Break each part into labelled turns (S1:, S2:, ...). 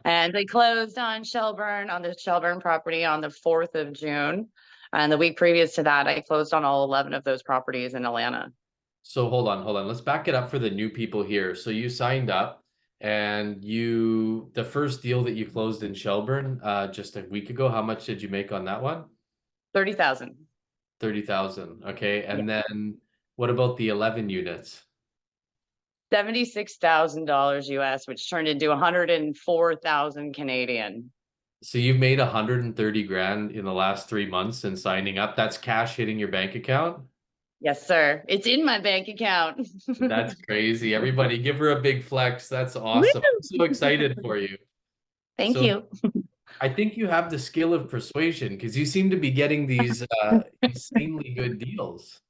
S1: And they closed on the Shelburne property on the 4th of June. And the week previous to that, I closed on all 11 of those properties in Atlanta.
S2: So hold on. Let's back it up for the new people here. So you signed up and the first deal that you closed in Shelburne, just a week ago, how much did you make on that one?
S1: 30,000.
S2: 30,000. Okay.
S1: Yeah.
S2: And then what about the 11 units?
S1: $76,000 US, which turned into 104,000 Canadian.
S2: So you've made 130 grand in the last 3 months in signing up. That's cash hitting your bank account.
S1: Yes, sir. It's in my bank account.
S2: That's crazy. Everybody give her a big flex. That's
S1: Woo!
S2: awesome. I'm so excited for you.
S1: Thank
S2: So
S1: you.
S2: I think you have the skill of persuasion because you seem to be getting these insanely good deals.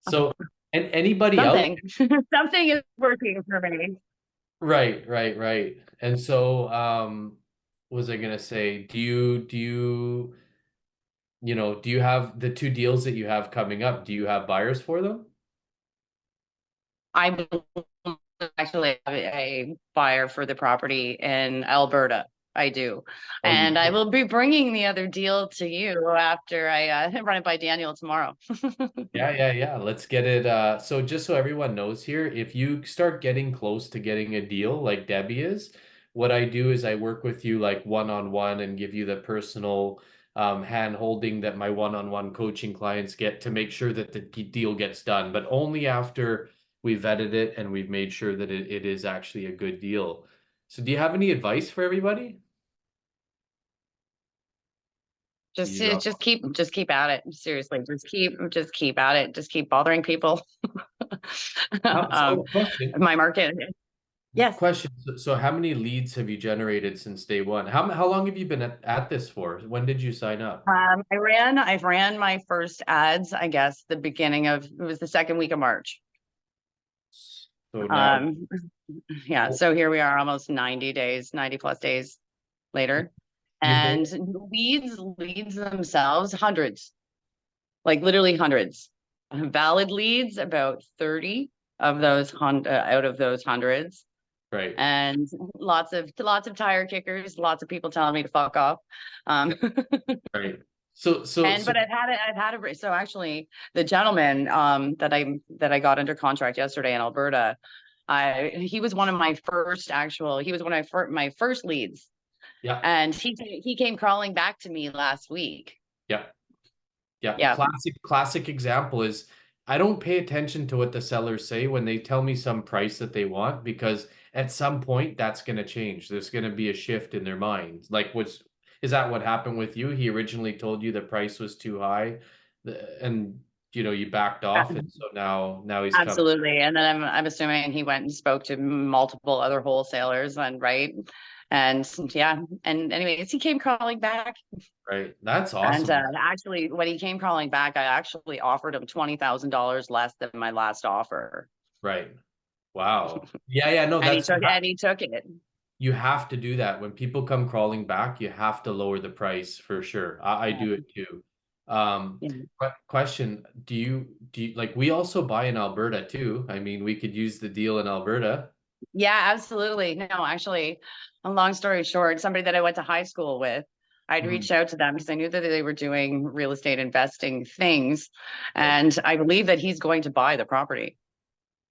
S2: So, and anybody else?
S1: Something. Something is working for me.
S2: Right. And so, what was I gonna say? Do you have the two deals that you have coming up? Do you have buyers for them?
S1: I actually have a buyer for the property in Alberta. I do.
S2: Oh, you
S1: And I
S2: do?
S1: will be bringing the other deal to you after I run it by Daniel tomorrow.
S2: Yeah. Let's get it. So just so everyone knows here, if you start getting close to getting a deal like Debbie is, what I do is I work with you like one-on-one and give you the personal hand holding that my one-on-one coaching clients get to make sure that the deal gets done, but only after we vetted it and we've made sure that it is actually a good deal. So do you have any advice for everybody?
S1: Just
S2: You
S1: just keep at it. Seriously, just keep at it. Just keep bothering people. um,
S2: question.
S1: my market. Yes.
S2: Question. So how many leads have you generated since day one? How long have you been at this for? When did you sign up?
S1: I ran my first ads, I guess, it was the second week of March.
S2: So now,
S1: Um, yeah,
S2: oh,
S1: so here we are almost 90 days, 90 plus days later.
S2: you've made
S1: And leads themselves, hundreds, like literally hundreds. Valid leads, about 30 of those out of those hundreds.
S2: right,
S1: And lots of tire kickers, lots of people telling me to fuck off. Um,
S2: right. So
S1: but so actually the gentleman that I got under contract yesterday in Alberta, he was one of my first actual he was one of my first leads,
S2: yeah,
S1: and he came crawling back to me last week.
S2: yeah, yeah.
S1: Yeah,
S2: Classic example is I don't pay attention to what the sellers say when they tell me some price that they want because at some point that's going to change. There's going to be a shift in their minds. Is that what happened with you? He originally told you the price was too high, and you backed off, and so now he's come.
S1: absolutely. And then I'm assuming he went and spoke to multiple other wholesalers, and right. And yeah, and anyways, he came crawling back.
S2: Right. That's
S1: And
S2: awesome.
S1: actually, when he came crawling back, I actually offered him $20,000 less than my last offer,
S2: Right. Wow. Yeah. No,
S1: and
S2: that's
S1: he took it.
S2: you have to do that. When people come crawling back, you have to lower the price for sure. I
S1: Yeah.
S2: do it too.
S1: Yeah.
S2: Question, do you like we also buy in Alberta too? I mean, we could use the deal in Alberta.
S1: Yeah, absolutely. No, actually, a long story short, somebody that I went to high school with, I'd
S2: Mhm.
S1: reached out to them because I knew that they were doing real estate investing things,
S2: Right.
S1: and I believe that he's going to buy the property.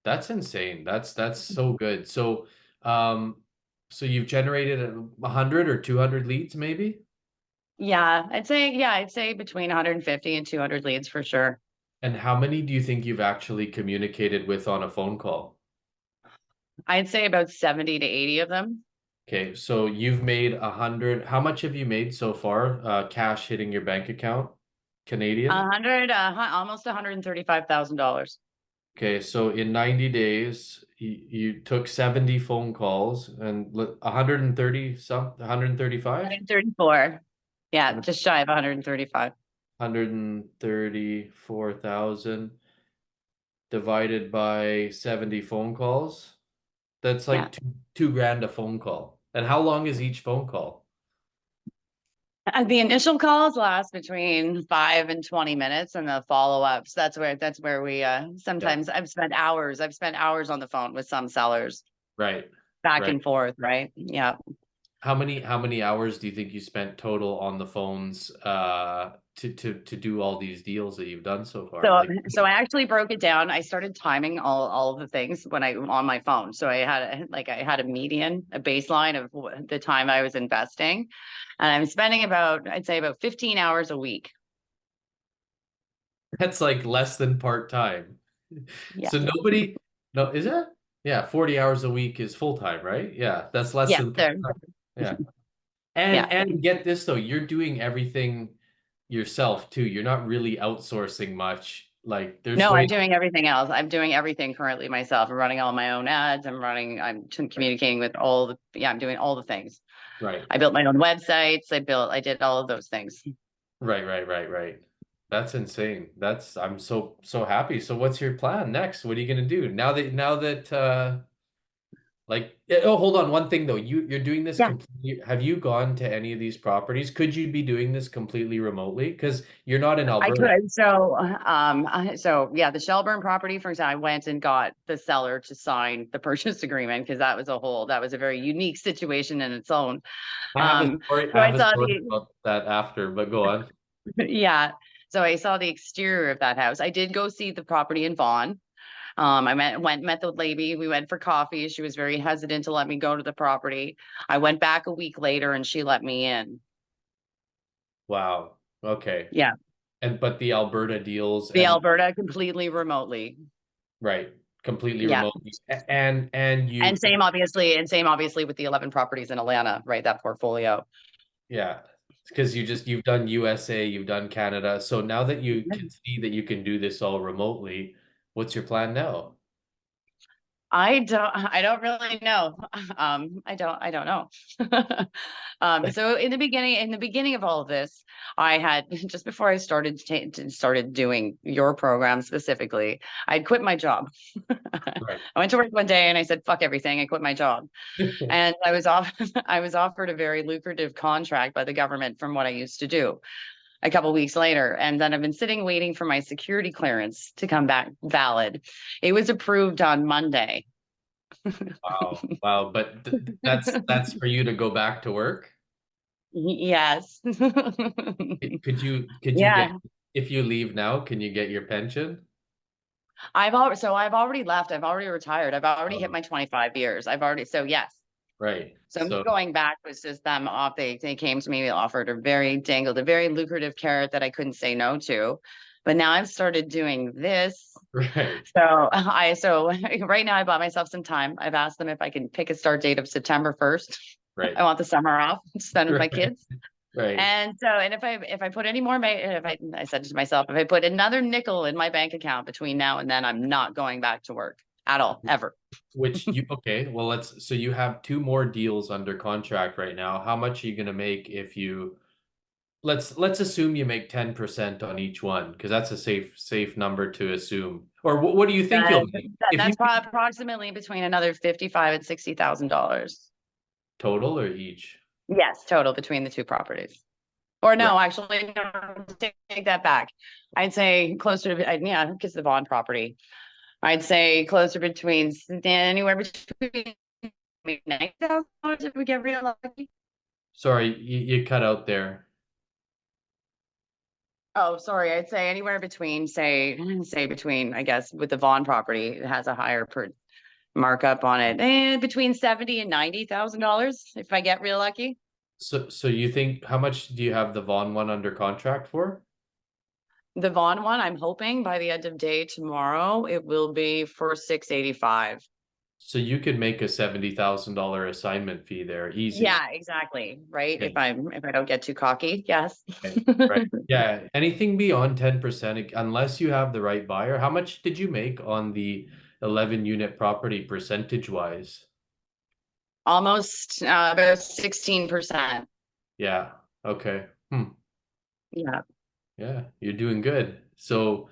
S2: That's insane. That's so good. Um, so you've generated 100 or 200 leads maybe?
S1: I'd say between 150 and 200 leads for sure.
S2: And how many do you think you've actually communicated with on a phone call?
S1: I'd say about 70 to 80 of them.
S2: Okay, so you've made 100. How much have you made so far? Cash hitting your bank account, Canadian?
S1: Almost $135,000.
S2: Okay, so in 90 days, you took 70 phone calls and 130 135?
S1: 134. Yeah, just shy of 135.
S2: 134,000 divided by 70 phone calls. That's
S1: Yeah.
S2: like two grand a phone call. And how long is each phone call?
S1: The initial calls last between 5 and 20 minutes, and the follow-ups. That's where we
S2: Yeah,
S1: sometimes I've spent hours on the phone with some sellers.
S2: right.
S1: back
S2: Right.
S1: and forth, right? Yeah.
S2: How many hours do you think you spent total on the phones to do all these deals that you've done so far?
S1: So,
S2: Like,
S1: so I actually broke it down. I started timing all of the things when I on my phone. So I had a median, a baseline of the time I was investing, and I'm spending about, I'd say about 15 hours a week.
S2: that's like less than part-time.
S1: Yeah.
S2: So nobody, no, is that? Yeah, 40 hours a week is full-time, right? Yeah, that's less
S1: Yeah.
S2: than
S1: There.
S2: part-time. Yeah.
S1: Yeah.
S2: And get this though, you're doing everything yourself too. You're not really outsourcing much. Like there's
S1: No, I'm
S2: ways,
S1: doing everything else. I'm doing everything currently myself. I'm running all my own ads.
S2: right,
S1: Communicating with all yeah, I'm doing all the things.
S2: right,
S1: I built my own websites. I did all of those things.
S2: right. That's insane. I'm so happy. So what's your plan next? What are you gonna do now that like, oh, hold on. One thing though, you're doing this
S1: Yeah.
S2: completely. Have you gone to any of these properties? Could you be doing this completely remotely? Because you're not in
S1: I
S2: Alberta,
S1: could. So yeah, the Shelburne property, for example, I went and got the seller to sign the purchase agreement because that was a very unique situation in its own.
S2: I have a
S1: Um,
S2: story.
S1: so
S2: I
S1: I
S2: have a
S1: saw
S2: story
S1: the,
S2: about that after, but go on.
S1: yeah. So I saw the exterior of that house. I did go see the property in Vaughan. Met the lady. We went for coffee. She was very hesitant to let me go to the property. I went back a week later and she let me in.
S2: Wow. Okay.
S1: Yeah.
S2: But the Alberta deals
S1: The
S2: and
S1: Alberta completely remotely.
S2: right, completely
S1: Yeah.
S2: remote. And you
S1: And same obviously with the 11 properties in Atlanta, right? That portfolio.
S2: yeah, because you've done USA, you've done Canada. So now that you
S1: Yeah.
S2: can see that you can do this all remotely, what's your plan now?
S1: I don't really know. I don't know. So in the beginning of all of this, I had just before I started doing your program specifically, I'd quit my job.
S2: Right.
S1: I went to work one day and I said, fuck everything. I quit my job. And I was offered a very lucrative contract by the government from what I used to do a couple weeks later. And then I've been sitting waiting for my security clearance to come back valid. It was approved on Monday.
S2: Wow. Wow. But that's for you to go back to work?
S1: Yes.
S2: Could you get
S1: Yeah.
S2: if you leave now, can you get your pension?
S1: I've already left. I've already retired. I've already hit
S2: Oh,
S1: my 25 years. So yes.
S2: right.
S1: So me
S2: So
S1: going back was just them off. They came to me, they offered dangled a very lucrative carrot that I couldn't say no to. But now I've started doing this.
S2: right.
S1: So right now I bought myself some time. I've asked them if I can pick a start date of September 1st.
S2: Right.
S1: I want the summer off to spend with my
S2: Right.
S1: kids.
S2: Right.
S1: And if I put any more, I said to myself, if I put another nickel in my bank account between now and then, I'm not going back to work at all, ever.
S2: Which you okay, well so you have two more deals under contract right now. How much are you gonna make if you let's assume you make 10% on each one, because that's a safe number to assume. Or what do you think you'll make? If you
S1: That's approximately between another 55 and $60,000.
S2: total or each?
S1: Yes, total between the two properties. Or
S2: Right.
S1: no, actually, no, take that back. I'd say closer to, yeah, because the bond property. I'd say closer between anywhere between $90,000 if we get real lucky.
S2: Sorry, you cut out there.
S1: Oh, sorry. I'd say anywhere between, say between, I guess, with the Vaughn property, it has a higher per markup on it, and between 70 and $90,000 if I get real lucky.
S2: So you think how much do you have the Vaughn one under contract for?
S1: The Vaughn one, I'm hoping by the end of day tomorrow, it will be for 685.
S2: So you could make a $70,000 assignment fee there, easy.
S1: Yeah, exactly. Right.
S2: Yeah.
S1: If I don't get too cocky, yes.
S2: Right. Right. Yeah. Anything beyond 10%, unless you have the right buyer. How much did you make on the 11 unit property percentage wise?
S1: Almost about 16%.
S2: Yeah. Okay. Hmm.
S1: Yeah.
S2: Yeah, you're doing good. So,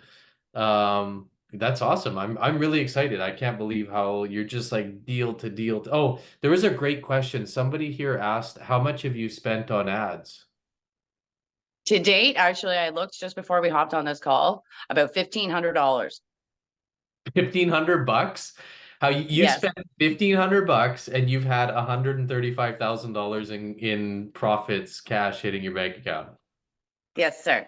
S2: that's awesome. I'm really excited. I can't believe how you're just like deal to deal. Oh, there was a great question. Somebody here asked, how much have you spent on ads?
S1: To date, actually, I looked just before we hopped on this call, about $1,500.
S2: $1,500? How you
S1: Yes.
S2: spent $1,500 and you've had $135,000 in profits, cash hitting your bank account.
S1: Yes, sir.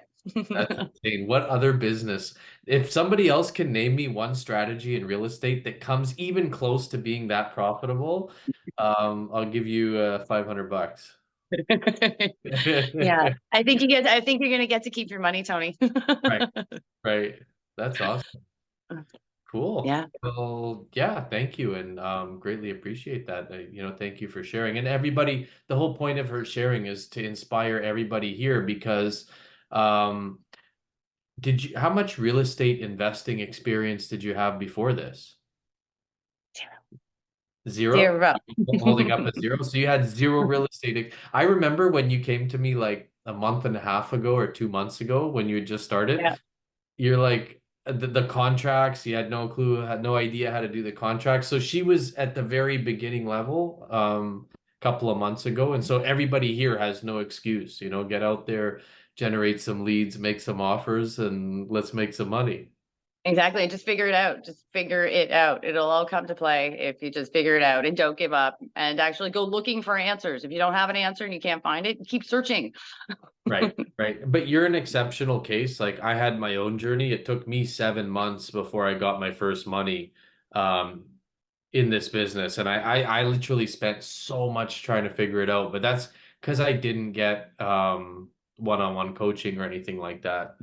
S2: That's insane. What other business? If somebody else can name me one strategy in real estate that comes even close to being that profitable, I'll give you $500.
S1: Yeah. I think you're gonna get to keep your money, Tony.
S2: Right, right. That's awesome. Cool.
S1: Yeah.
S2: Well, yeah, thank you, and greatly appreciate that. Thank you for sharing. And everybody, the whole point of her sharing is to inspire everybody here because um, how much real estate investing experience did you have before this? Zero?
S1: Zero.
S2: Holding up a zero. So you had zero real estate. I remember when you came to me like a month and a half ago or 2 months ago when you had just started.
S1: Yeah.
S2: You're like the contracts, you had no clue, had no idea how to do the contracts. So she was at the very beginning level a couple of months ago. And so everybody here has no excuse, get out there, generate some leads, make some offers, and let's make some money.
S1: Exactly. Just figure it out. Just figure it out. It'll all come to play if you just figure it out and don't give up and actually go looking for answers. If you don't have an answer and you can't find it, keep searching.
S2: Right, right. But you're an exceptional case. Like I had my own journey. It took me 7 months before I got my first money um, in this business. And I literally spent so much trying to figure it out. But that's because I didn't get one-on-one coaching or anything like that.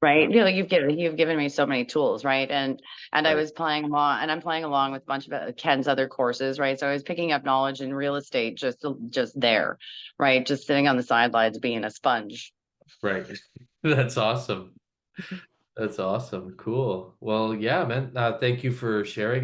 S1: Right. You know, you've given me so many tools, right? And I
S2: Right,
S1: was playing along and I'm playing along with a bunch of Ken's other courses, right? So I was picking up knowledge in real estate just there, right? Just sitting on the sidelines being a sponge.
S2: right. That's awesome. That's awesome. Cool. Well, yeah, man. Thank you for sharing.